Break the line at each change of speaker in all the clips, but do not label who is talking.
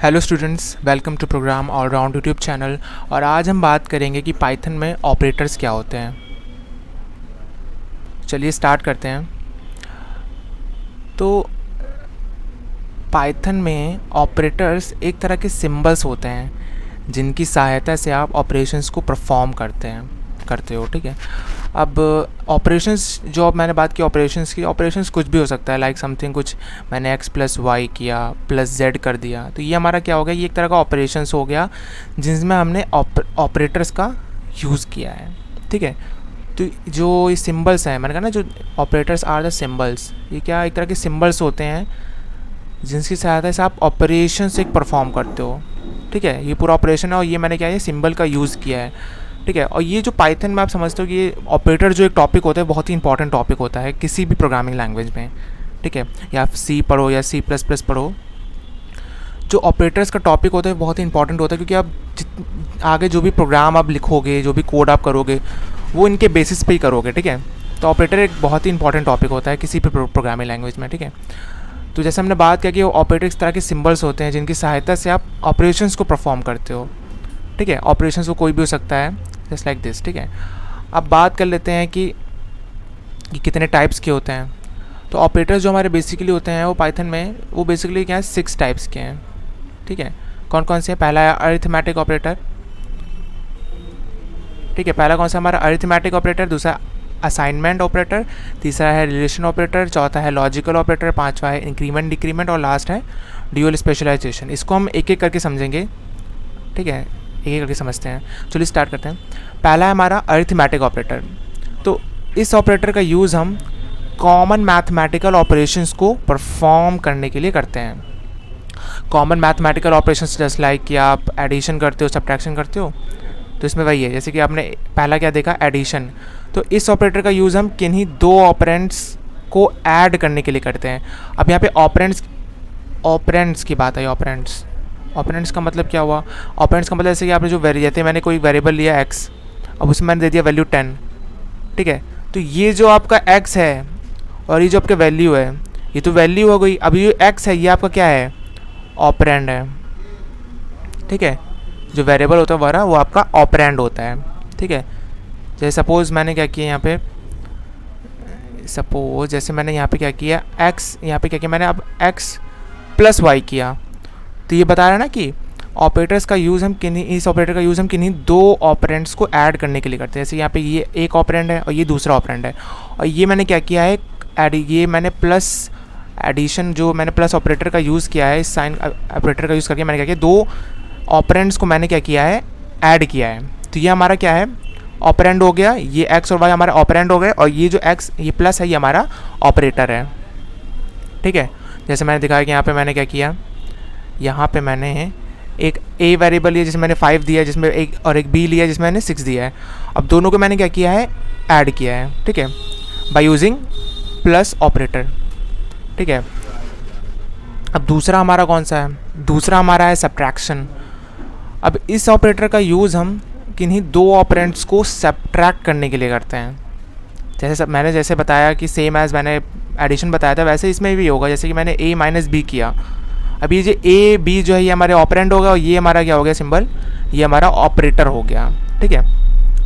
Hello students, welcome to program allround YouTube channel. और आज हम बात करेंगे कि पाइथन में ऑपरेटर्स क्या होते हैं। चलिए स्टार्ट करते हैं। तो पाइथन में ऑपरेटर्स एक तरह के सिंबल्स होते हैं जिनकी सहायता से आप ऑपरेशंस को परफॉर्म करते हो। ठीक है। अब ऑपरेशंस जो अब मैंने बात की ऑपरेशंस की, ऑपरेशंस कुछ भी हो सकता है, लाइक समथिंग कुछ मैंने x प्लस वाई किया प्लस z कर दिया, तो ये हमारा क्या हो गया, ये एक तरह का ऑपरेशंस हो गया जिसमें हमने ऑपरेटर्स का यूज़ किया है। ठीक है। तो जो ये सिंबल्स हैं, मैंने कहा ना, जो ऑपरेटर्स आर द सिंबल्स, ये क्या एक तरह के सिंबल्स होते हैं जिनकी सहायता से आप ऑपरेशंस एक परफॉर्म करते हो। ठीक है। ये पूरा ऑपरेशन है और ये मैंने क्या है, सिंबल का यूज़ किया है। ठीक है। और ये जो पाइथन में आप समझते हो कि ये ऑपरेटर जो एक टॉपिक होता है, बहुत ही इंपॉर्टेंट टॉपिक होता है किसी भी प्रोग्रामिंग लैंग्वेज में। ठीक है। या आप सी पढ़ो या सी प्लस प्लस पढ़ो, जो ऑपरेटर्स का टॉपिक होता है बहुत ही इंपॉर्टेंट होता है, क्योंकि आप आगे जो भी प्रोग्राम आप लिखोगे, जो भी कोड आप करोगे, वो इनके बेसिस पे ही करोगे। ठीक है। तो ऑपरेटर एक बहुत ही इंपॉर्टेंट टॉपिक होता है किसी भी प्रोग्रामिंग लैंग्वेज में। ठीक है। तो जैसे हमने बात किया कि ऑपरेटर इस तरह के सिंबल्स होते हैं जिनकी सहायता से आप ऑपरेशंस को परफॉर्म करते हो। ठीक है। ऑपरेशंस को कोई भी हो सकता है, जस्ट लाइक दिस। ठीक है। अब बात कर लेते हैं कि कितने टाइप्स के होते हैं। तो ऑपरेटर्स जो हमारे बेसिकली होते हैं वो पाइथन में, वो बेसिकली क्या है, 6 टाइप्स के हैं। ठीक है। कौन कौन से हैं? पहला है अरिथमेटिक ऑपरेटर। ठीक है। पहला कौन सा हमारा अरिथमेटिक ऑपरेटर, दूसरा असाइनमेंट ऑपरेटर, तीसरा है रिलेशन ऑपरेटर, चौथा है लॉजिकल ऑपरेटर, पांचवा है इंक्रीमेंट डिक्रीमेंट और लास्ट है ड्यूअल स्पेशलाइजेशन। इसको हम एक एक करके समझेंगे। ठीक है। एक एक करके समझते हैं। चलिए स्टार्ट करते हैं। पहला है हमारा अरिथमेटिक ऑपरेटर। तो इस ऑपरेटर का यूज़ हम कॉमन मैथमेटिकल ऑपरेशंस को परफॉर्म करने के लिए करते हैं। Common mathematical operations just like कि आप एडिशन करते हो, सब्ट्रैक्शन करते हो, तो इसमें वही है। जैसे कि आपने पहला क्या देखा, एडिशन। तो इस ऑपरेटर का यूज़ हम किन्हीं दो ऑपरेंड्स को ऐड करने के लिए करते हैं। अब यहाँ पे ऑपरेंड्स की बात है। ऑपरेंड्स का मतलब क्या हुआ? ऑपरेंड्स का मतलब जैसे कि आपने जो जैसे मैंने कोई वेरिएबल लिया x, अब उसमें मैंने दे दिया वैल्यू 10। ठीक है। तो ये जो आपका x है और ये जो आपका वैल्यू है, ये तो वैल्यू हो गई। अब ये x है, ये आपका क्या है, ऑपरेंड है। ठीक है। जो वेरिएबल होता है हमारा, वो आपका ऑपरेंड होता है। ठीक है। जैसे सपोज़ मैंने क्या किया यहाँ पे, जैसे मैंने यहाँ पे क्या किया, x, यहाँ पे क्या किया मैंने, अब x प्लस वाई किया, तो ये बता रहा है ना कि ऑपरेटर्स का यूज़ हम इस ऑपरेटर का यूज़ हम किन्हीं दो ऑपरेंड्स को ऐड करने के लिए करते हैं। जैसे यहाँ पे ये एक ऑपरेंड है और ये दूसरा ऑपरेंड है, और ये मैंने क्या किया है, ये मैंने प्लस एडिशन, जो मैंने प्लस ऑपरेटर का यूज़ किया है, इस साइन ऑपरेटर का यूज़ करके मैंने क्या किया, दो ऑपरेंड्स को मैंने क्या किया है, ऐड किया है। तो ये हमारा क्या है, ऑपरेंड हो गया। ये एक्स और वाई हमारा ऑपरेंड हो गए, और ये जो एक्स, ये प्लस है, ये हमारा ऑपरेटर है। ठीक है। जैसे मैंने दिखाया कि यहाँ पे मैंने क्या किया, यहाँ पे मैंने एक a वेरिएबल लिया जिसमें मैंने 5 दिया है, जिसमें एक, और एक b लिया जिसमें मैंने 6 दिया है। अब दोनों को मैंने क्या किया है, ऐड किया है। ठीक है। By using plus operator. ठीक है। अब दूसरा हमारा कौन सा है, दूसरा हमारा है सब्ट्रैक्शन। अब इस ऑपरेटर का यूज़ हम किन्हीं दो ऑपरेंड्स को सब्ट्रैक्ट करने के लिए करते हैं। जैसे बताया कि सेम एज़ मैंने एडिशन बताया था, वैसे इसमें भी होगा। जैसे कि मैंने a माइनस बी किया, अब ये जो a b जो है, ये हमारे ऑपरेंड होगा, और ये हमारा क्या हो गया, सिंबल, ये हमारा ऑपरेटर हो गया। ठीक है।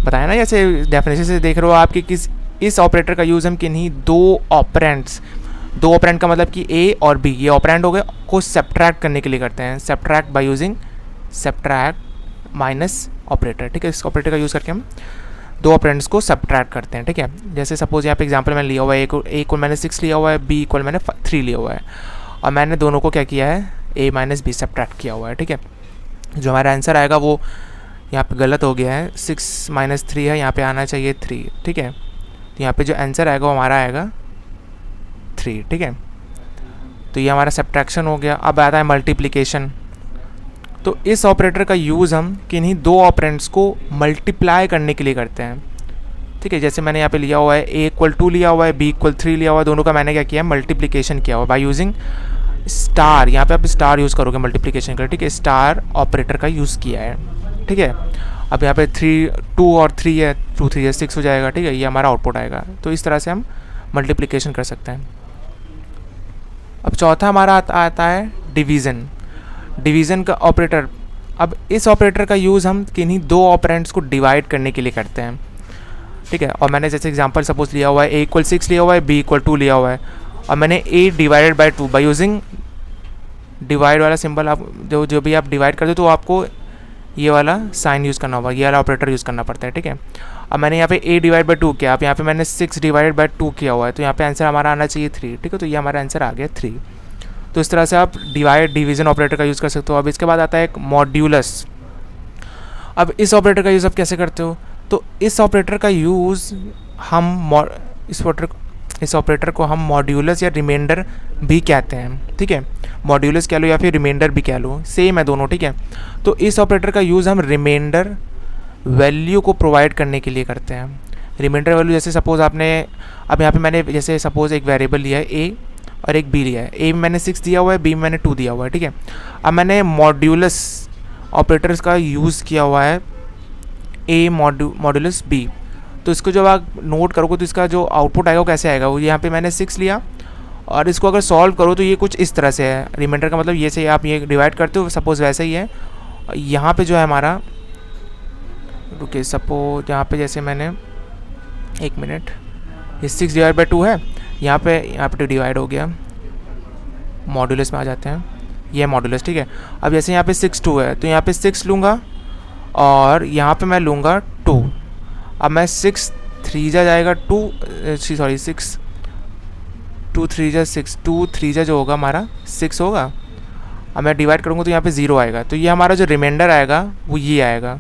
बताया ना, जैसे डेफिनेशन से देख रहे हो आप कि इस ऑपरेटर का यूज़ हम किन्हीं दो ऑपरेंड का मतलब कि a और b, ये ऑपरेंड हो गए, को सब्ट्रैक्ट करने के लिए करते हैं। Subtract by using subtract minus operator. ठीक है। इस ऑपरेटर का यूज़ करके हम दो ऑपरेंड्स को सब्ट्रैक्ट करते हैं। ठीक है। जैसे सपोज यहाँ पे एग्जांपल मैंने लिया हुआ है, a को मैंने 6 लिया हुआ है, b को मैंने 3 लिया हुआ है, और मैंने दोनों को क्या किया है, a माइनस बी सब्ट्रैक्ट किया हुआ है। ठीक है। जो हमारा आंसर आएगा वो यहाँ पे गलत हो गया है, 6 माइनस 3 है, यहाँ पे आना चाहिए 3। ठीक है। तो यहाँ पे जो आंसर आएगा वो हमारा आएगा 3। ठीक है। तो ये हमारा सब्ट्रैक्शन हो गया। अब आता है मल्टीप्लिकेशन। तो इस ऑपरेटर का यूज़ हम किन्हीं दो ऑपरेंड्स को मल्टीप्लाई करने के लिए करते हैं। ठीक है। जैसे मैंने यहाँ पे लिया हुआ है, a इक्वल 2 लिया हुआ है, b इक्वल 3 लिया हुआ है, दोनों का मैंने क्या किया है, मल्टीप्लिकेशन किया हुआ है बाय यूजिंग स्टार। यहाँ पे आप स्टार यूज़ करोगे मल्टीप्लिकेशन कर। ठीक है। स्टार ऑपरेटर का यूज़ किया है। ठीक है। अब यहाँ पे 2 और 3 है, 2 3 6 हो जाएगा। ठीक है। ये हमारा आउटपुट आएगा। तो इस तरह से हम मल्टीप्लिकेशन कर सकते हैं। अब चौथा हमारा आता है डिवीज़न। डिवीज़न का ऑपरेटर, अब इस ऑपरेटर का यूज़ हम किन्हीं दो ऑपरेंड्स को डिवाइड करने के लिए करते हैं, ठीक है। और मैंने जैसे एग्जांपल सपोज लिया हुआ है a = 6 लिया हुआ है, b = 2 लिया हुआ है, और मैंने a divided by 2 by using divide वाला सिंबल, आप जो भी आप डिवाइड करते हो तो आपको ये वाला साइन यूज़ करना होगा, ये वाला ऑपरेटर यूज़ करना पड़ता है, ठीक है। अब मैंने यहाँ पे a डिवाइड बाय 2 किया, अब यहाँ पे मैंने 6 डिवाइडेड बाय 2 किया हुआ है, तो यहाँ पे आंसर हमारा आना चाहिए 3, ठीक है। तो ये हमारा आंसर आ गया 3। तो इस तरह से आप डिवीज़न ऑपरेटर का यूज़ कर सकते हो। अब इसके बाद आता है एक मॉड्यूलस। अब इस ऑपरेटर का यूज़ आप कैसे करते हो, तो इस ऑपरेटर का यूज़ हम इस ऑपरेटर को हम मॉड्यूलस या रिमाइंडर भी कहते हैं, ठीक है। मॉड्यूलस कह लो या फिर रिमाइंडर भी कह लो, सेम है दोनों, ठीक है। तो इस ऑपरेटर का यूज़ हम रिमाइंडर वैल्यू को प्रोवाइड करने के लिए करते हैं। रिमाइंडर वैल्यू जैसे सपोज आपने, अब यहाँ पे मैंने जैसे सपोज एक वेरिएबल लिया है a और एक b लिया है, a में मैंने 6 दिया हुआ है, b में मैंने 2 दिया हुआ है, ठीक है। अब मैंने मॉड्यूलस ऑपरेटर्स का यूज़ किया हुआ है a मॉड्यूलस b, तो इसको जब आप नोट करोगे तो इसका जो आउटपुट आएगा वो कैसे आएगा, वो यहाँ पे मैंने 6 लिया और इसको अगर सॉल्व करो तो ये कुछ इस तरह से है। रिमाइंडर का मतलब ये से आप ये डिवाइड करते हो, सपोज वैसे ही है। यहाँ पे जो है हमारा, रुके, सपोज यहाँ पे जैसे मैंने, एक मिनट, ये 6 डिवाइड बाई 2 है, यहाँ पे 2 डिवाइड हो गया, मॉड्यूलस में आ जाते हैं, ये मॉड्यूलस, ठीक है। अब जैसे यहाँ पे 6 2 है, तो यहाँ पे 6 लूँगा और यहाँ पे मैं लूँगा 2। अब मैं 6 3 जा जाएगा 2 6 2 3 जा 6 2 3 जा जो होगा हमारा 6 होगा। अब मैं डिवाइड करूँगा तो यहाँ पे 0 आएगा, तो ये हमारा जो रिमाइंडर आएगा वो ये आएगा,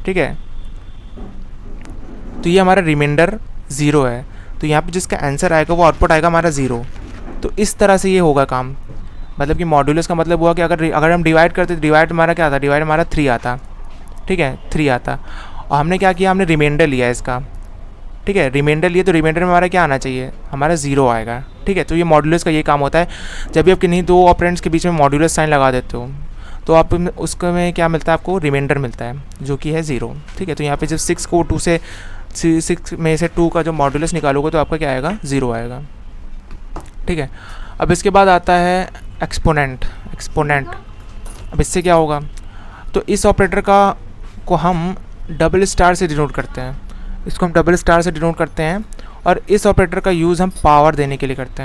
ठीक है। तो ये हमारा रिमाइंडर 0 है, तो यहाँ पे जिसका आंसर आएगा वो आउटपुट आएगा हमारा 0। तो इस तरह से ये होगा काम, मतलब कि मॉड्यूलस का मतलब हुआ कि अगर हम डिवाइड करते तो डिवाइड हमारा क्या आता, डिवाइड हमारा 3 आता, ठीक है, 3 आता। और हमने क्या किया, हमने रिमाइंडर लिया इसका, ठीक है। रिमाइंडर लिए तो रिमाइंडर में हमारा क्या आना चाहिए, हमारा 0 आएगा, ठीक है। तो ये मॉड्यूलस का ये काम होता है, जब भी आप किन्हीं दो ऑपरेंड्स के बीच में मॉड्यूलस साइन लगा देते हो तो आप उसके में क्या मिलता है, आपको रिमाइंडर मिलता है जो कि है 0, ठीक है। तो यहाँ पे जब 6 को 2 से 6 में से 2 का जो मॉड्यूलस निकालोगे तो आपका क्या आएगा, 0 आएगा, ठीक है। अब इसके बाद आता है एक्सपोनेंट। अब इससे क्या होगा, तो इस ऑपरेटर को हम डबल स्टार से डिनोट करते हैं, इसको हम डबल स्टार से डिनोट करते हैं। और इस ऑपरेटर का यूज़ हम पावर देने के लिए करते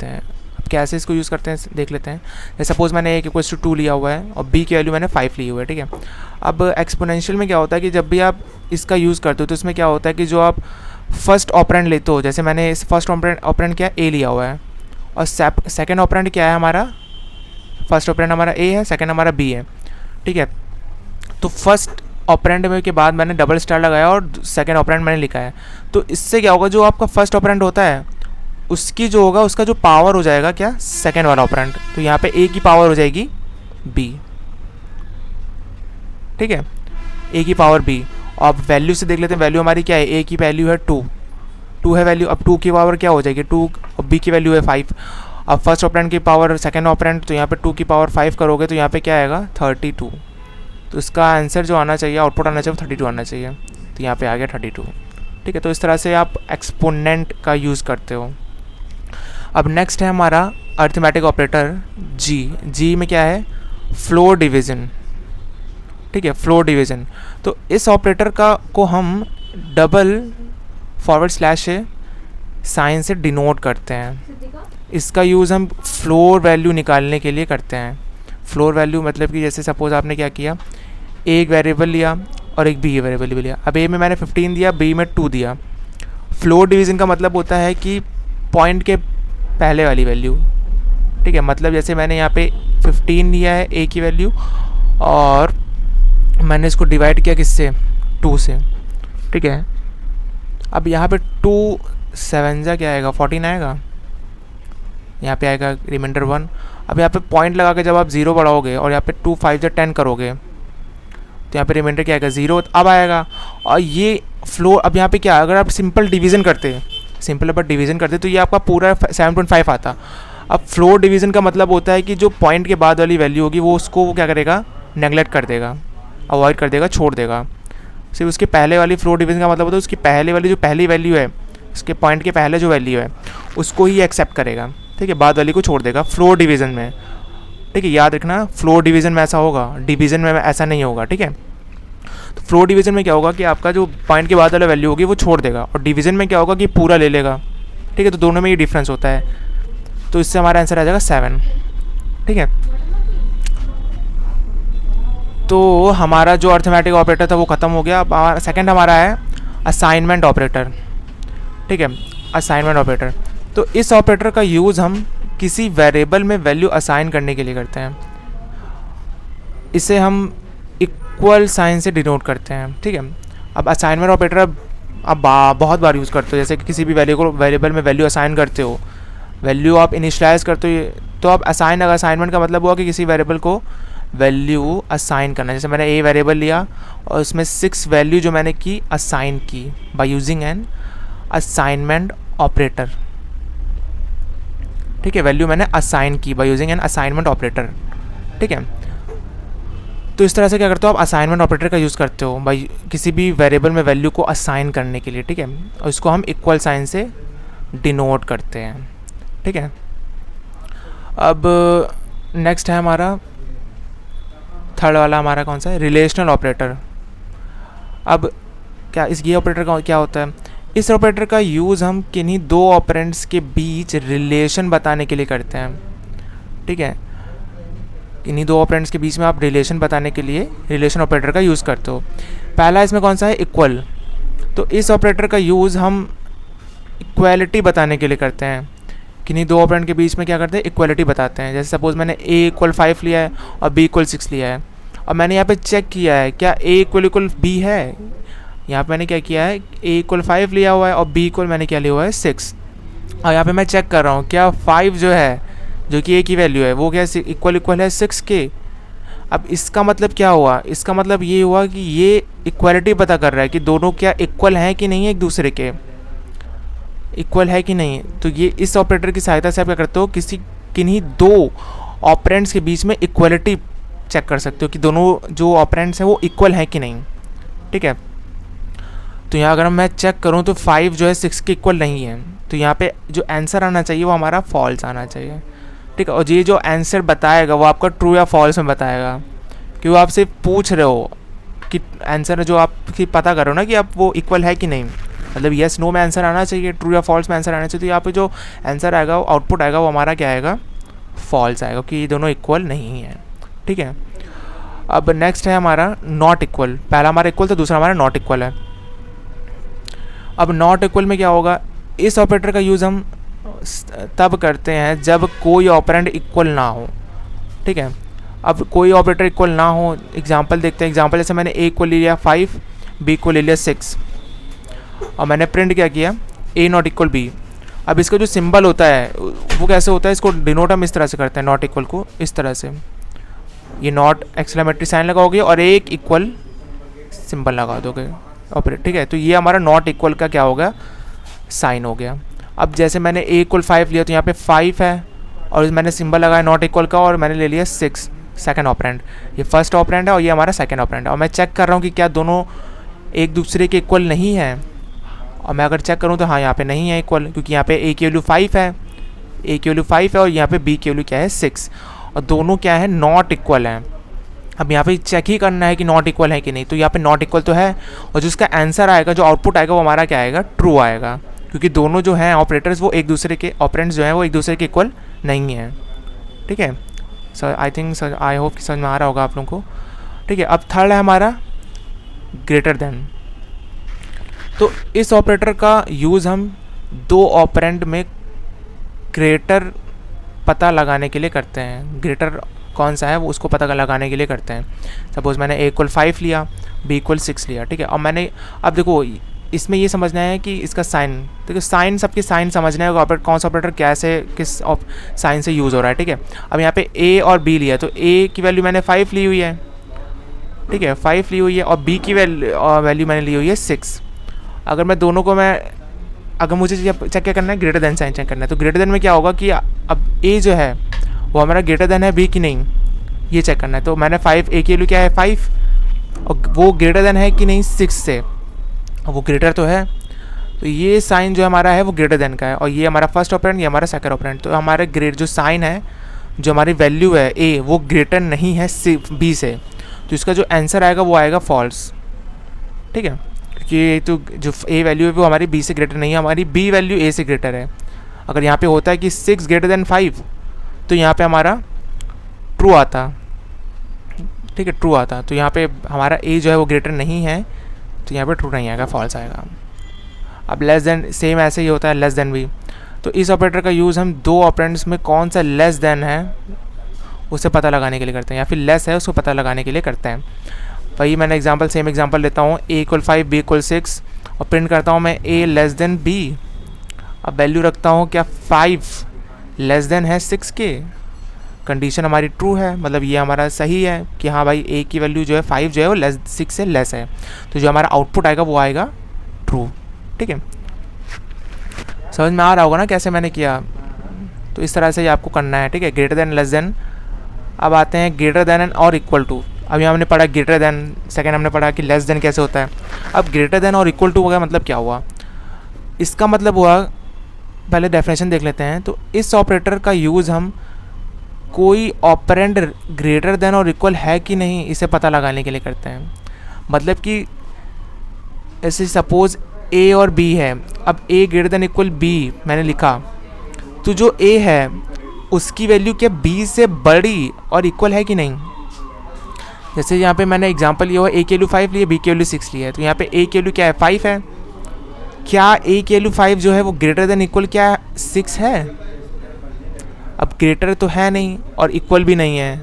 हैं, अब कैसे इसको यूज़ करते हैं देख लेते हैं। सपोज़ मैंने a = 2 लिया हुआ है और b की वैल्यू मैंने 5 ली हुआ है, ठीक है। अब एक्सपोनेंशियल में क्या होता है कि जब भी आप इसका यूज़ करते हो तो इसमें क्या होता है कि जो आप फर्स्ट ऑपरेंड लेते हो, जैसे मैंने इस फर्स्ट ऑपरेंड क्या a लिया हुआ है और सेकेंड ऑपरेंड क्या है हमारा, फर्स्ट ऑपरेंड हमारा a है, सेकेंड हमारा b है, ठीक है। तो फर्स्ट ऑपरेंड में के बाद मैंने डबल स्टार लगाया और सेकेंड ऑपरेंड मैंने लिखा है, तो इससे क्या होगा, जो आपका फर्स्ट ऑपरेंड होता है उसकी जो होगा उसका जो पावर हो जाएगा क्या, सेकेंड वाला ऑपरेंड। तो यहाँ पे a की पावर हो जाएगी b, ठीक है, a की पावर b। अब वैल्यू से देख लेते हैं, वैल्यू हमारी क्या है, a की वैल्यू है 2 है वैल्यू। अब 2 की पावर क्या हो जाएगी 2, और b की वैल्यू है 5। अब फर्स्ट ऑपरेंड की पावर सेकेंड ऑपरेंड, तो यहाँ पे 2 की पावर 5 करोगे तो यहाँ पे क्या आएगा 32। तो इसका आंसर जो आना चाहिए, आउटपुट आना चाहिए 32 आना चाहिए, तो यहाँ पे आ गया 32, ठीक है। तो इस तरह से आप एक्सपोनेंट का यूज़ करते हो। अब नेक्स्ट है हमारा अरिथमेटिक ऑपरेटर जी में क्या है, फ्लोर डिवीज़न, ठीक है, फ्लोर डिवीज़न। तो इस ऑपरेटर को हम डबल फॉरवर्ड स्लैश से साइन से डिनोट करते हैं। इसका यूज़ हम फ्लोर वैल्यू निकालने के लिए करते हैं। फ्लोर वैल्यू मतलब कि जैसे सपोज़ आपने क्या किया, एक वेरिएबल लिया और एक बी वेरिएबल भी लिया। अब ए में मैंने 15 दिया, बी में 2 दिया। फ्लोर डिवीज़न का मतलब होता है कि पॉइंट के पहले वाली वैल्यू, ठीक है। मतलब जैसे मैंने यहाँ पे 15 लिया है ए की वैल्यू और मैंने इसको डिवाइड किया किससे, 2 से, ठीक है। अब यहाँ पे 2 7 जा क्या आएगा 14 आएगा, यहाँ पे आएगा रिमाइंडर 1। अब यहाँ पे पॉइंट लगा के जब आप 0 बढ़ाओगे और यहाँ पे 2 5 जा 10 करोगे तो यहाँ पे रिमाइंडर क्या आएगा 0 अब आएगा। और ये फ्लोर, अब यहाँ पे क्या, अगर आप सिंपल डिवीज़न करते तो ये आपका पूरा 7.5 आता। अब फ्लोर डिवीज़न का मतलब होता है कि जो पॉइंट के बाद वाली वैल्यू होगी वो उसको क्या करेगा, नेगलेक्ट कर देगा, अवॉइड कर देगा, छोड़ देगा। सिर्फ उसके पहले वाली फ्लोर डिवीज़न का मतलब होता है उसकी पहले वाली जो पहली वैल्यू है, उसके पॉइंट के पहले जो वैल्यू है उसको ही एक्सेप्ट करेगा, ठीक है, बाद वाली को छोड़ देगा फ्लोर डिवीज़न में। ठीक है, याद रखना फ्लोर डिवीज़न में ऐसा होगा, डिवीज़न में ऐसा नहीं होगा। ठीक है, तो फ्लोर डिवीज़न में क्या होगा कि आपका जो पॉइंट के बाद वाला वैल्यू होगी वो छोड़ देगा, और डिवीज़न में क्या होगा कि पूरा ले लेगा। ठीक है, तो दोनों में ये डिफरेंस होता है, तो इससे हमारा आंसर आ जाएगा 7। ठीक है, तो हमारा जो अर्थमेटिक ऑपरेटर था वो ख़त्म हो गया। अब हमारा सेकंड हमारा है असाइनमेंट ऑपरेटर। ठीक है, असाइनमेंट ऑपरेटर, तो इस ऑपरेटर का यूज़ हम किसी वेरिएबल में वैल्यू असाइन करने के लिए करते हैं। इसे हम इक्वल साइन से डिनोट करते हैं। ठीक है, अब असाइनमेंट ऑपरेटर अब बहुत बार यूज़ करते हो, जैसे कि किसी भी वेरिएबल में वैल्यू असाइन करते हो, वैल्यू आप इनिशियलाइज करते हो, तो अब असाइनमेंट का मतलब हुआ कि किसी वेरिएबल को वैल्यू असाइन करना। जैसे मैंने ए वेरिएबल लिया और उसमें 6 वैल्यू जो मैंने की असाइन की bye using an assignment operator. ठीक है, वैल्यू मैंने असाइन की bye using an assignment operator. ठीक है, तो इस तरह से क्या करते हो आप असाइनमेंट ऑपरेटर का यूज़ करते हो बाय किसी भी वेरिएबल में वैल्यू को असाइन करने के लिए। ठीक है, और इसको हम इक्वल साइन से डिनोट करते हैं। ठीक है, अब नेक्स्ट है हमारा थर्ड वाला, हमारा कौन सा है, रिलेशनल ऑपरेटर। अब क्या ये ऑपरेटर का क्या होता है, इस ऑपरेटर का यूज़ हम किन्हीं दो ऑपरेंड्स के बीच रिलेशन बताने के लिए करते हैं। ठीक है, किन्हीं दो ऑपरेंड्स के बीच में आप रिलेशन बताने के लिए रिलेशन ऑपरेटर का यूज़ करते हो। पहला इसमें कौन सा है, इक्वल। तो इस ऑपरेटर का यूज़ हम इक्वालिटी बताने के लिए करते हैं। किन्हीं दो ऑपरेंड के बीच में क्या करते हैं, इक्वालिटी बताते हैं। जैसे सपोज मैंने a = 5 लिया है और b = 6 लिया है, और मैंने यहाँ पे चेक किया है क्या a = b है। यहाँ पे मैंने क्या किया है, a = 5 लिया हुआ है और b = मैंने क्या लिया हुआ है 6, और यहाँ पे मैं चेक कर रहा हूँ क्या 5 जो है, जो कि a की वैल्यू है, वो क्या इक्वल है 6 के। अब इसका मतलब क्या हुआ, इसका मतलब ये हुआ कि ये इक्वालिटी पता कर रहा है कि दोनों क्या इक्वल हैं कि नहीं, एक दूसरे के इक्वल है कि नहीं। तो ये इस ऑपरेटर की सहायता से आप क्या करते हो, किन्हीं दो ऑपरेंड्स के बीच में इक्वलिटी चेक कर सकते हो कि दोनों जो ऑपरेंड्स हैं वो इक्वल हैं कि नहीं। ठीक है, तो यहाँ अगर मैं चेक करूँ तो 5 जो है 6 के इक्वल नहीं है, तो यहाँ पे जो आंसर आना चाहिए वो हमारा फॉल्स आना चाहिए। ठीक है, और ये जो आंसर बताएगा वो आपका ट्रू या फॉल्स में बताएगा, कि वो आपसे पूछ रहे हो कि आंसर जो आप पता करो ना कि आप वो इक्वल है कि नहीं, मतलब येस नो में आंसर आना चाहिए, ट्रू या फॉल्स में आंसर आना चाहिए। तो यहाँ पे जो आंसर आएगा, आउटपुट आएगा, वो हमारा क्या आएगा, फॉल्स आएगा, कि ये दोनों इक्वल नहीं है। ठीक है, अब नेक्स्ट है हमारा नॉट इक्वल। पहला हमारा इक्वल था, दूसरा हमारा नॉट इक्वल है। अब नॉट इक्वल में क्या होगा, इस ऑपरेटर का यूज़ हम तब करते हैं जब कोई ऑपरेंड इक्वल ना हो। ठीक है, अब कोई ऑपरेटर इक्वल ना हो, एग्जांपल देखते हैं। एग्जांपल जैसे मैंने a को ले लिया 5, b को ले लिया 6, और मैंने प्रिंट क्या किया, a ≠ b। अब इसका जो सिंबल होता है वो कैसे होता है, इसको डिनोट हम इस तरह से करते हैं, नॉट इक्वल को इस तरह से, ये नॉट एक्सक्लेमेटरी साइन लगाओगे और एक इक्वल सिंबल लगा दोगे ऑपरेट। ठीक है, तो ये हमारा नॉट इक्वल का क्या होगा, साइन हो गया। अब जैसे मैंने a = 5 लिया, तो यहाँ पे 5 है और मैंने सिंबल लगाया नॉट इक्वल का, और मैंने ले लिया 6, सेकंड ऑपरेंड। ये फर्स्ट ऑपरेंड है और ये हमारा सेकंड ऑपरेंड है, और मैं चेक कर रहा हूँ कि क्या दोनों एक दूसरे के इक्वल नहीं है। और मैं अगर चेक करूँ तो हाँ, यहाँ पे नहीं है इक्वल, क्योंकि यहाँ पे a की वैल्यू 5 है, a की वैल्यू 5 है, और यहाँ पे b की वैल्यू क्या है 6, और दोनों क्या है, नॉट इक्वल हैं। अब यहाँ पे चेक ही करना है कि नॉट इक्वल है कि नहीं, तो यहाँ पे नॉट इक्वल तो है, और जो इसका आंसर आएगा, जो आउटपुट आएगा, वो हमारा क्या आएगा, ट्रू आएगा, क्योंकि दोनों जो हैं ऑपरेटर्स वो एक दूसरे के, ऑपरेंड्स जो हैं वो एक दूसरे के इक्वल नहीं हैं। ठीक है sir, I think sir, I hope कि समझ में आ रहा होगा आप लोगों को। ठीक है, अब थर्ड है हमारा ग्रेटर देन। तो इस ऑपरेटर का यूज़ हम दो ऑपरेंड में ग्रेटर पता लगाने के लिए करते हैं। ग्रेटर कौन सा है वो उसको पता लगाने के लिए करते हैं। सपोज़ मैंने a = 5 लिया, b = 6 लिया। ठीक है, और मैंने, अब देखो इसमें ये समझना है कि इसका साइन, देखो साइन, सबके साइन समझना है, ऑपरेटर कौन सा ऑपरेटर कैसे किस साइन से यूज़ हो रहा है। ठीक है, अब यहाँ पे a और b लिया, तो a की वैल्यू मैंने 5 ली हुई है। ठीक है, 5 ली हुई है, और b की वैल्यू मैंने ली हुई है 6। अगर मैं दोनों को अगर मुझे चेक क्या करना है, ग्रेटर देन साइन चेक करना है, तो ग्रेटर देन में क्या होगा कि अब a जो है वो हमारा ग्रेटर देन है b की नहीं, ये चेक करना है। तो मैंने 5, a की वैल्यू क्या है 5, और वो ग्रेटर देन है कि नहीं 6 से, वो ग्रेटर तो है, तो ये साइन जो हमारा है वो ग्रेटर देन का है, और ये हमारा फर्स्ट ऑपरेंड, ये हमारा सेकंड ऑपरेंड। तो हमारे ग्रेड जो साइन है, जो हमारी वैल्यू है ए, वो ग्रेटर नहीं है बी से, तो इसका जो आंसर आएगा वो आएगा फॉल्स। ठीक है, क्योंकि तो जो ए वैल्यू है वो हमारी बी से ग्रेटर नहीं है, हमारी बी वैल्यू ए से ग्रेटर है। अगर यहाँ पे होता है कि 6 ग्रेटर देन 5, तो यहाँ पे हमारा ट्रू आता। ठीक है, ट्रू आता। तो यहाँ पे हमारा ए जो है वो ग्रेटर नहीं है, तो यहाँ पे ट्रू नहीं आएगा, फॉल्स आएगा। अब लेस देन, सेम ऐसे ही होता है लेस देन भी। तो इस ऑपरेटर का यूज़ हम दो ऑपरेंड्स में कौन सा लेस देन है उसे पता लगाने के लिए करते हैं, या फिर लेस है उसको पता लगाने के लिए करते हैं। वही मैंने सेम एग्जांपल लेता हूँ, a = 5 b = 6, और प्रिंट करता हूँ मैं a लेस देन b। अब वैल्यू रखता हूँ क्या 5 लेस देन है 6 के, कंडीशन हमारी ट्रू है, मतलब ये हमारा सही है कि हाँ भाई a की वैल्यू जो है 5 जो है वो 6 से लेस है, तो जो हमारा आउटपुट आएगा वो आएगा ट्रू। ठीक है, समझ में आ रहा होगा ना कैसे मैंने किया। तो इस तरह से ही आपको करना है। ठीक है, ग्रेटर देन, लेस देन। अब आते हैं ग्रेटर देन एंड और इक्वल टू। अभी हमने पढ़ा ग्रेटर देन, सेकंड हमने पढ़ा कि लेस देन कैसे होता है। अब ग्रेटर देन और इक्वल टू का मतलब क्या हुआ, इसका मतलब हुआ, पहले डेफिनेशन देख लेते हैं। तो इस ऑपरेटर का यूज़ हम कोई ऑपरेंड ग्रेटर देन और इक्वल है कि नहीं इसे पता लगाने के लिए करते हैं। मतलब कि ऐसे सपोज ए और बी है, अब ए ग्रेटर देन इक्वल बी मैंने लिखा, तो जो ए है उसकी वैल्यू क्या बी से बड़ी और इक्वल है कि नहीं। जैसे यहाँ पे मैंने एग्जांपल लिया हुआ, ए की वैल्यू 5 ली है, बी की वैल्यू 6 ली है, तो यहाँ पे ए की वैल्यू क्या है 5 है। क्या ए की वैल्यू 5 जो है वो ग्रेटर देन इक्वल क्या 6 है। अब ग्रेटर तो है नहीं और इक्वल भी नहीं है,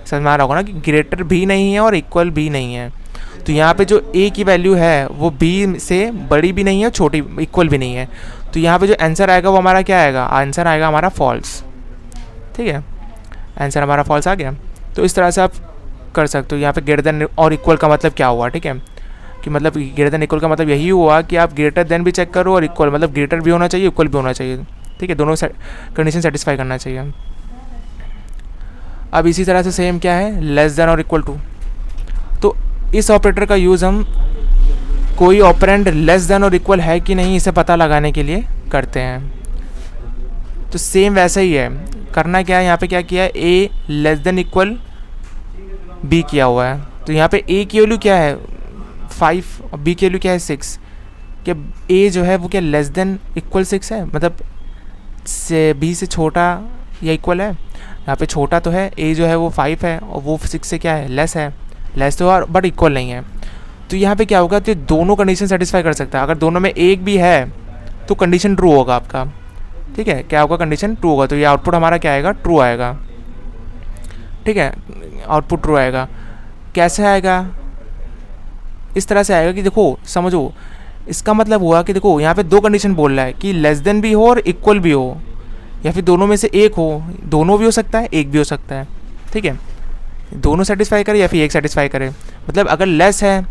समझ में आ रहा होगा ना कि ग्रेटर भी नहीं है और इक्वल भी नहीं है। तो यहाँ पे जो a की वैल्यू है वो b से बड़ी भी नहीं है, छोटी, इक्वल भी नहीं है। तो यहाँ पे जो आंसर आएगा वो हमारा क्या आएगा, आंसर आएगा हमारा फॉल्स। ठीक है, आंसर हमारा फॉल्स आ गया। तो इस तरह से आप कर सकते हो। यहाँ पे ग्रेटर देन और इक्वल का मतलब क्या हुआ, ठीक है, कि मतलब ग्रेटर देन इक्वल का मतलब यही हुआ कि आप ग्रेटर देन भी चेक करो और इक्वल, मतलब ग्रेटर भी होना चाहिए, इक्वल भी होना चाहिए। ठीक है, दोनों कंडीशन सेटिस्फाई करना चाहिए। अब इसी तरह से सेम क्या है, लेस देन और इक्वल टू। तो इस ऑपरेटर का यूज़ हम कोई ऑपरेंड लेस देन और इक्वल है कि नहीं इसे पता लगाने के लिए करते हैं। तो सेम वैसा ही है, करना क्या है, यहाँ पे क्या किया है, a less than equal b किया हुआ है। तो यहाँ पे a की वैल्यू क्या है 5 और b की वैल्यू क्या है 6। क्या a जो है वो क्या लेस देन इक्वल 6 है, मतलब से b से छोटा या इक्वल है। यहाँ पे छोटा तो है, a जो है वो 5 है और वो 6 से क्या है लेस है, लेस तो है बट इक्वल नहीं है। तो यहाँ पे क्या होगा, तो दोनों कंडीशन सेटिस्फाई कर सकता है। अगर दोनों में एक भी है तो कंडीशन ट्रू होगा आपका। ठीक है, क्या होगा, कंडीशन ट्रू होगा। तो ये आउटपुट हमारा क्या आएगा, ट्रू आएगा। ठीक है, आउटपुट ट्रू आएगा। कैसे आएगा, इस तरह से आएगा कि देखो समझो, इसका मतलब हुआ कि देखो यहाँ पे दो कंडीशन बोल रहा है कि लेस देन भी हो और इक्वल भी हो, या फिर दोनों में से एक हो, दोनों भी हो सकता है, एक भी हो सकता है। ठीक है, दोनों सेटिस्फाई करे या फिर एक सेटिस्फाई करे। मतलब अगर लेस है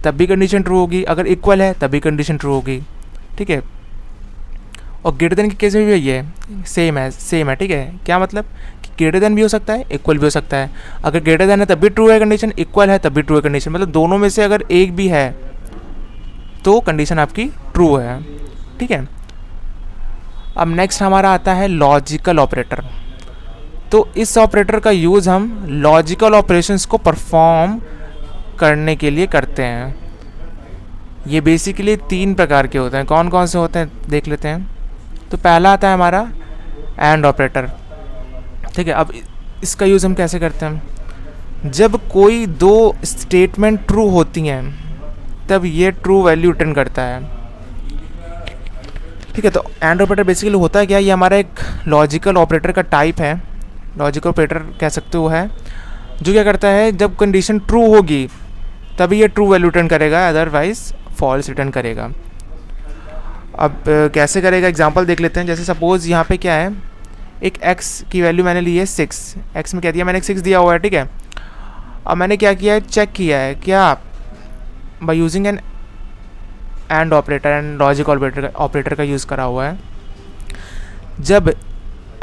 तब भी कंडीशन ट्रू होगी, अगर इक्वल है तब भी कंडीशन ट्रू होगी। ठीक है, और ग्रेटर देन के केस में भी यही है, सेम है। ठीक है, क्या मतलब कि ग्रेटर देन भी हो सकता है, इक्वल भी हो सकता है। अगर ग्रेटर देन है तब भी ट्रू है कंडीशन, इक्वल है तब भी ट्रू है कंडीशन, मतलब दोनों में से अगर एक भी है तो कंडीशन आपकी ट्रू है। ठीक है, अब नेक्स्ट हमारा आता है लॉजिकल ऑपरेटर। तो इस ऑपरेटर का यूज़ हम लॉजिकल ऑपरेशंस को परफॉर्म करने के लिए करते हैं। ये बेसिकली 3 प्रकार के होते हैं। कौन कौन से होते हैं देख लेते हैं। तो पहला आता है हमारा एंड ऑपरेटर। ठीक है, अब इसका यूज़ हम कैसे करते हैं, जब कोई दो स्टेटमेंट ट्रू होती हैं तब ये ट्रू वैल्यू रिटर्न करता है। ठीक है, तो एंड ऑपरेटर बेसिकली होता है क्या, ये हमारा एक लॉजिकल ऑपरेटर का टाइप है, लॉजिकल ऑपरेटर कह सकते हो है, जो क्या करता है जब कंडीशन ट्रू होगी तभी ये ट्रू वैल्यू रिटर्न करेगा, अदरवाइज फॉल्स रिटर्न करेगा। अब कैसे करेगा एग्जांपल देख लेते हैं। जैसे सपोज़ यहाँ पे क्या है, एक x की वैल्यू मैंने ली है 6, x में क्या दिया मैंने 6 दिया हुआ है। ठीक है, अब मैंने क्या किया है, चेक किया है क्या by using an and operator and logical operator का यूज़ करा हुआ है। जब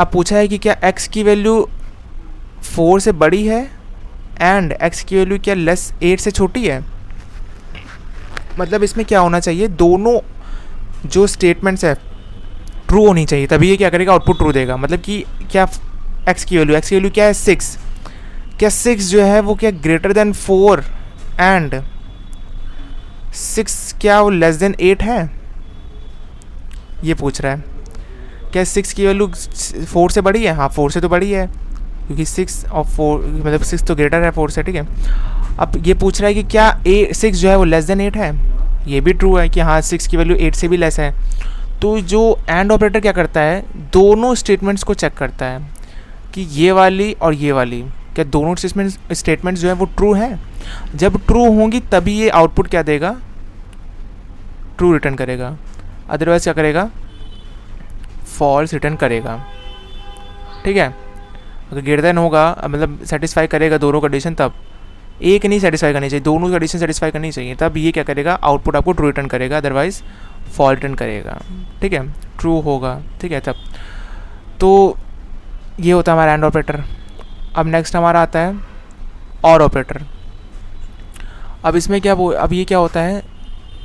अब पूछा है कि क्या x की वैल्यू 4 से बड़ी है एंड x की वैल्यू क्या लेस 8 से छोटी है, मतलब इसमें क्या होना चाहिए, दोनों जो स्टेटमेंट्स है ट्रू होनी चाहिए, तभी ये क्या करेगा, आउटपुट ट्रू देगा। मतलब कि क्या एक्स की वैल्यू क्या है 6, क्या 6 जो है वो क्या ग्रेटर देन 4 एंड 6 क्या वो लेस देन 8 है, ये पूछ रहा है। क्या 6 की वैल्यू 4 से बड़ी है? हाँ 4 से तो बड़ी है, क्योंकि 6 और 4 मतलब 6 तो ग्रेटर है 4 से, ठीक है। अब ये पूछ रहा है कि क्या 6 जो है वो लेस देन 8 है, ये भी ट्रू है कि हाँ 6 की वैल्यू 8 से भी लेस है। तो जो एंड ऑपरेटर क्या करता है, दोनों स्टेटमेंट्स को चेक करता है कि ये वाली और ये वाली, क्या दोनों स्टेटमेंट्स जो है वो ट्रू है। जब ट्रू होंगी तभी ये आउटपुट क्या देगा, ट्रू रिटर्न करेगा, अदरवाइज क्या करेगा, फॉल्स रिटर्न करेगा, ठीक है। अगर ग्रेटर देन होगा मतलब सेटिस्फाई करेगा दोनों कंडीशन, तब एक नहीं सेटिस्फाई करनी चाहिए, दोनों कंडीशन सेटिस्फाई करनी चाहिए, तब ये क्या करेगा, आउटपुट आपको ट्रू रिटर्न करेगा, अदरवाइज फॉल्स रिटर्न करेगा, ठीक है, ट्रू होगा, ठीक है। तब तो ये होता है हमारा एंड ऑपरेटर। अब नेक्स्ट हमारा आता है और ऑपरेटर। अब इसमें क्या अब ये क्या होता है,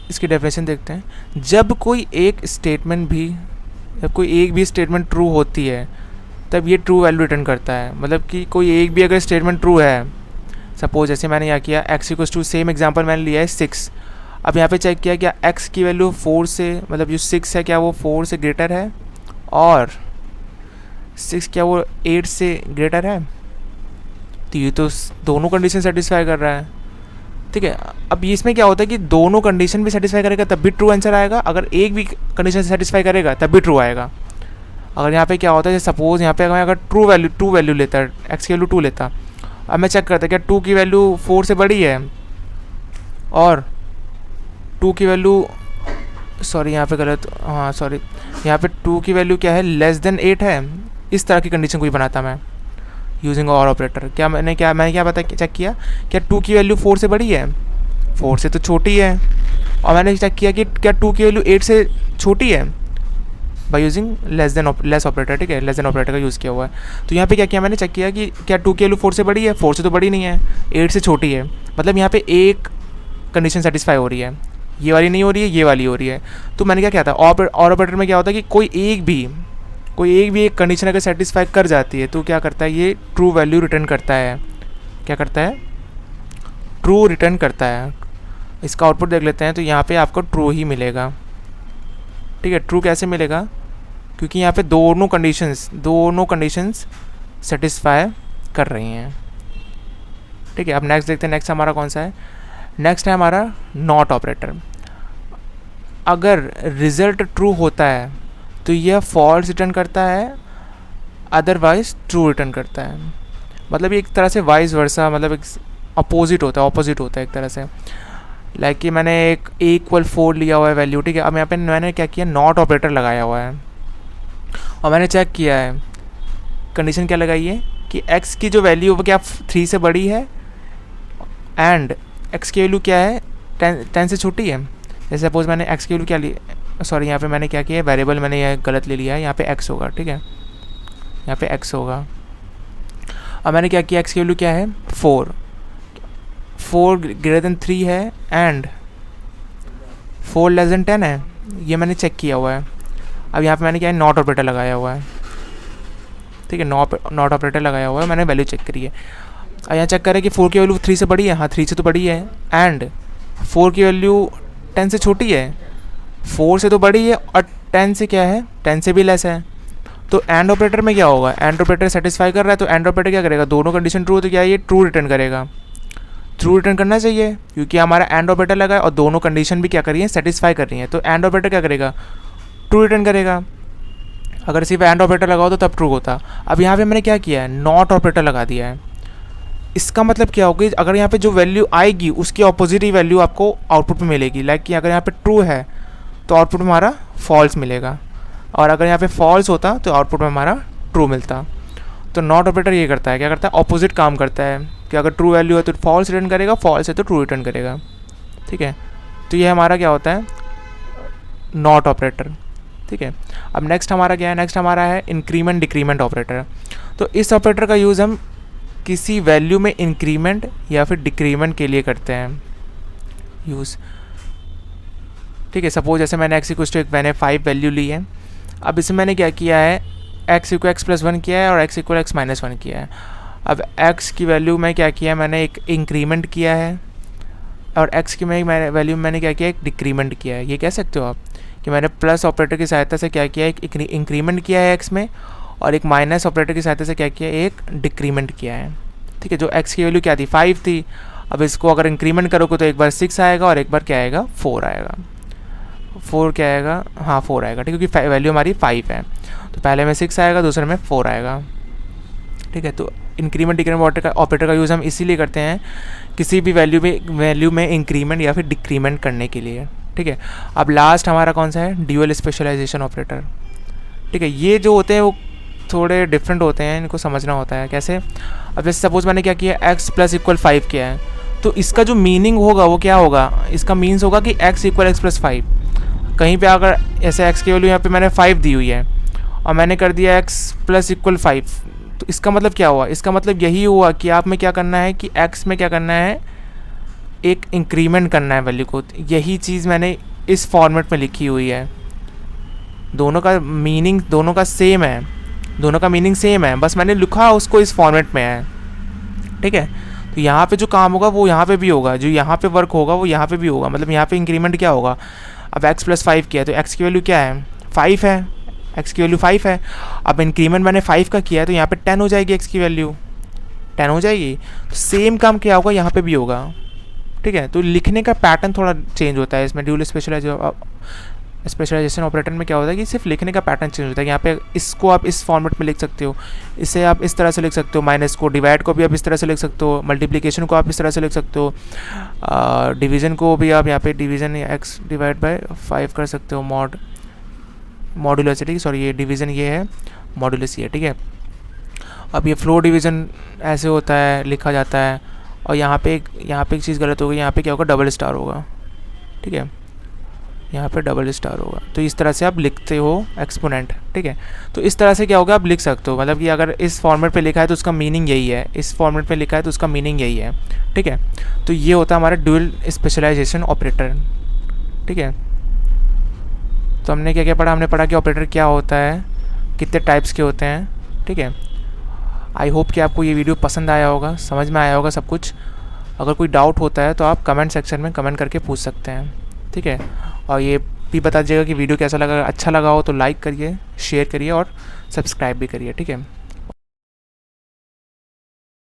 इसकी डेफिनेशन देखते हैं। जब कोई एक स्टेटमेंट ट्रू होती है तब ये ट्रू वैल्यू रिटर्न करता है। मतलब कि कोई एक भी अगर स्टेटमेंट ट्रू है, सपोज जैसे मैंने यहाँ किया x equals to, same example मैंने लिया है 6। अब यहाँ पे चेक किया क्या x की वैल्यू 4 से, मतलब जो 6 है क्या वो 4 से ग्रेटर है, और 6 क्या वो 8 से ग्रेटर है। तो ये तो दोनों कंडीशन सेटिस्फाई कर रहा है, ठीक है। अब इसमें क्या होता है कि दोनों कंडीशन भी सेटिस्फाई करेगा तब भी ट्रू आंसर आएगा, अगर एक भी कंडीशन सेटिस्फाई करेगा तब भी ट्रू आएगा। अगर यहाँ पे क्या होता है, सपोज यहाँ पे अगर ट्रू वैल्यू लेता है, x की वैल्यू 2 लेता, अब मैं चेक करता क्या 2 की वैल्यू 4 से बड़ी है, और 2 की वैल्यू सॉरी यहाँ पे गलत, हाँ सॉरी, यहाँ पे 2 की वैल्यू क्या है, लेस देन 8 है। इस तरह की कंडीशन कोई बनाता मैं यूजिंग और ऑपरेटर। क्या मैंने क्या पता चेक किया, क्या 2 की वैल्यू 4 से बड़ी है, 4 से तो छोटी है, और मैंने चेक किया कि क्या 2 की वैल्यू 8 से छोटी है बाय यूजिंग लेस ऑपरेटर, ठीक है, लेस देन ऑपरेटर का यूज़ किया हुआ है। तो यहाँ पे क्या किया मैंने, चेक किया कि क्या 2 की वैल्यू 4 से बड़ी है, 4 से तो बड़ी नहीं है, 8 से छोटी है। मतलब यहाँ पे एक कंडीशन सेटिस्फाई हो रही है, ये वाली नहीं हो रही है, ये वाली हो रही है। तो मैंने क्या किया था, और ऑपरेटर में क्या होता है कि कोई एक भी एक कंडीशन अगर सेटिस्फाई कर जाती है तो क्या करता है, ये ट्रू वैल्यू रिटर्न करता है। क्या करता है, ट्रू रिटर्न करता है। इसका आउटपुट देख लेते हैं, तो यहाँ पे आपको ट्रू ही मिलेगा, ठीक है। ट्रू कैसे मिलेगा, क्योंकि यहाँ पे दोनों कंडीशंस सेटिस्फाई कर रही हैं, ठीक है। अब नेक्स्ट देखते हैं, नेक्स्ट हमारा कौन सा है, नेक्स्ट है हमारा नॉट ऑपरेटर। अगर रिजल्ट ट्रू होता है तो यह फॉल्स रिटर्न करता है, अदरवाइज ट्रू रिटर्न करता है। मतलब एक तरह से वाइस वर्सा, मतलब एक ऑपोजिट होता है एक तरह से। लाइक कि मैंने एक =4 लिया हुआ है वैल्यू, ठीक है। अब यहाँ पे मैंने क्या किया, नॉट ऑपरेटर लगाया हुआ है, और मैंने चेक किया है, कंडीशन क्या लगाई है कि x की जो वैल्यू वो क्या 3 से बड़ी है, एंड x की वैल्यू क्या है 10 से छोटी है। जैसे सपोज मैंने x की वैल्यू क्या ली, सॉरी यहाँ पे मैंने क्या किया, वेरिएबल मैंने यह गलत ले लिया है, यहाँ पे x होगा, ठीक है, यहाँ पे x होगा। अब मैंने क्या किया, x की वैल्यू क्या है 4 ग्रेटर देन 3 है, एंड 4 लेस देन 10 है, ये मैंने चेक किया हुआ है। अब यहाँ पे मैंने क्या है, नॉट ऑपरेटर लगाया हुआ है, ठीक है, नॉट ऑपरेटर लगाया हुआ है, मैंने वैल्यू चेक करी है। अब यहाँ चेक करें कि 4 की वैल्यू 3 से बड़ी है, हाँ 3 से तो बड़ी है, एंड 4 की वैल्यू 10 से छोटी है, 4 से तो बड़ी है, और 10 से क्या है, 10 से भी लेस है। तो एंड ऑपरेटर में क्या होगा, एंड ऑपरेटर सेटिस्फाई कर रहा है, तो एंड ऑपरेटर क्या करेगा, दोनों कंडीशन ट्रू, तो क्या ये ट्रू रिटर्न करेगा, ट्रू रिटर्न करना चाहिए, क्योंकि हमारा एंड ऑपरेटर लगा है और दोनों कंडीशन भी क्या कर रही है, सेटिस्फाई कर रही है। तो एंड ऑपरेटर क्या करेगा, ट्रू रिटर्न करेगा। अगर सिर्फ एंड ऑपरेटर लगाओ तो तब ट्रू होता। अब यहाँ पे मैंने क्या किया है, नॉट ऑपरेटर लगा दिया है। इसका मतलब क्या होगा, अगर यहाँ पे जो वैल्यू आएगी उसकी ऑपोजिट ही वैल्यू आपको आउटपुट में मिलेगी। लाइक कि अगर यहाँ पे ट्रू है तो आउटपुट में हमारा फॉल्स मिलेगा, और अगर यहाँ पे फॉल्स होता तो आउटपुट में हमारा ट्रू मिलता। तो नॉट ऑपरेटर ये करता है, क्या करता है, ऑपोजिट काम करता है कि अगर ट्रू वैल्यू है तो फॉल्स रिटर्न करेगा, फॉल्स है तो ट्रू रिटर्न करेगा, ठीक है। तो ये हमारा क्या होता है, नॉट ऑपरेटर, ठीक है। अब नेक्स्ट हमारा क्या है, नेक्स्ट हमारा है इंक्रीमेंट डिक्रीमेंट ऑपरेटर। तो इस ऑपरेटर का यूज़ हम किसी वैल्यू में इंक्रीमेंट या फिर डिक्रीमेंट के लिए करते हैं यूज़। ठीक है। सपोज जैसे मैंने x इक्वल टू मैंने 5 वैल्यू ली है। अब इसमें मैंने क्या किया है, x इक्वल x+1 किया है और x इक्वल x-1 किया है। अब x की वैल्यू में क्या किया है, मैंने एक इंक्रीमेंट किया है और x की वैल्यू में मैंने क्या किया, एक डिक्रीमेंट किया है। ये कह सकते हो आप कि मैंने प्लस ऑपरेटर की सहायता से क्या किया, एक इंक्रीमेंट किया है x में, और एक माइनस ऑपरेटर की सहायता से क्या किया, एक डिक्रीमेंट किया है। ठीक है। जो x की वैल्यू क्या थी, 5 थी। अब इसको अगर इंक्रीमेंट करोगे तो एक बार 6 आएगा और एक बार क्या आएगा, 4 आएगा। 4 क्या आएगा, हाँ 4 आएगा। ठीक है, क्योंकि वैल्यू हमारी 5 है, तो पहले में 6 आएगा, दूसरे में 4 आएगा। ठीक है। तो इंक्रीमेंट डिक्रीमेंट ऑपरेटर का यूज़ हम इसीलिए करते हैं किसी भी वैल्यू में इंक्रीमेंट या फिर डिक्रीमेंट करने के लिए। ठीक है। अब लास्ट हमारा कौन सा है, ड्यूअल स्पेशलाइजेशन ऑपरेटर। ठीक है। ये जो होते हैं वो थोड़े डिफरेंट होते हैं, इनको समझना होता है कैसे। अब जैसे सपोज मैंने क्या किया, x + = 5 किया है, तो इसका जो मीनिंग होगा वो क्या होगा, इसका मीन्स होगा कि x = x+5। कहीं पे अगर ऐसे x की वैल्यू यहाँ पे मैंने 5 दी हुई है और मैंने कर दिया x + 5, तो इसका मतलब क्या हुआ, इसका मतलब यही हुआ कि आप में क्या करना है कि x में क्या करना है, एक इंक्रीमेंट करना है वैल्यू को। यही चीज़ मैंने इस फॉर्मेट में लिखी हुई है। दोनों का मीनिंग सेम है, बस मैंने लिखा उसको इस फॉर्मेट में है। ठीक है। तो यहाँ पे जो काम होगा वो यहाँ पे भी होगा, जो यहाँ पे वर्क होगा वो यहाँ पे भी होगा। मतलब यहाँ पे इंक्रीमेंट क्या होगा, अब x + 5 किया तो x की वैल्यू क्या है, 5 है, x की वैल्यू 5 है। अब इंक्रीमेंट मैंने 5 का किया है तो यहाँ पे 10 हो जाएगी, x की वैल्यू 10 हो जाएगी। तो सेम काम क्या होगा यहाँ पे भी होगा। ठीक है। तो लिखने का पैटर्न थोड़ा चेंज होता है इसमें। ड्यूअल स्पेशलाइजेशन ऑपरेटर में क्या होता है कि सिर्फ लिखने का पैटर्न चेंज होता है। यहाँ पे इसको आप इस फॉर्मेट में लिख सकते हो, इसे आप इस तरह से लिख सकते हो, माइनस को, डिवाइड को भी आप इस तरह से लिख सकते हो, मल्टीप्लिकेशन को आप इस तरह से लिख सकते हो, डिवीज़न को भी आप यहाँ पे डिवीज़न x / 5 कर सकते हो, मॉड्यूलस। ठीक है, सॉरी ये डिवीज़न ये है, मॉड्यूलस ये। ठीक है। अब ये फ्लोर डिवीज़न ऐसे होता है, लिखा जाता है। और यहाँ पे एक चीज़ गलत होगी, यहाँ पे क्या होगा, डबल स्टार होगा। ठीक है, यहाँ पे डबल स्टार होगा। तो इस तरह से आप लिखते हो एक्सपोनेंट। ठीक है। तो इस तरह से क्या होगा, आप लिख सकते हो। मतलब कि अगर इस फॉर्मेट पे लिखा है तो उसका मीनिंग यही है, इस फॉर्मेट पे लिखा है तो उसका मीनिंग यही है। ठीक है। तो ये होता है हमारा ड्यूअल स्पेशलाइजेशन ऑपरेटर। ठीक है। तो हमने क्या क्या पढ़ा, हमने पढ़ा कि ऑपरेटर क्या होता है, कितने टाइप्स के होते हैं। ठीक है। आई होप कि आपको ये वीडियो पसंद आया होगा, समझ में आया होगा सब कुछ। अगर कोई डाउट होता है तो आप कमेंट सेक्शन में कमेंट करके पूछ सकते हैं। ठीक है। और ये भी बता दीजिएगा कि वीडियो कैसा लगा। अच्छा लगा हो तो लाइक करिए, शेयर करिए और सब्सक्राइब भी करिए। ठीक है।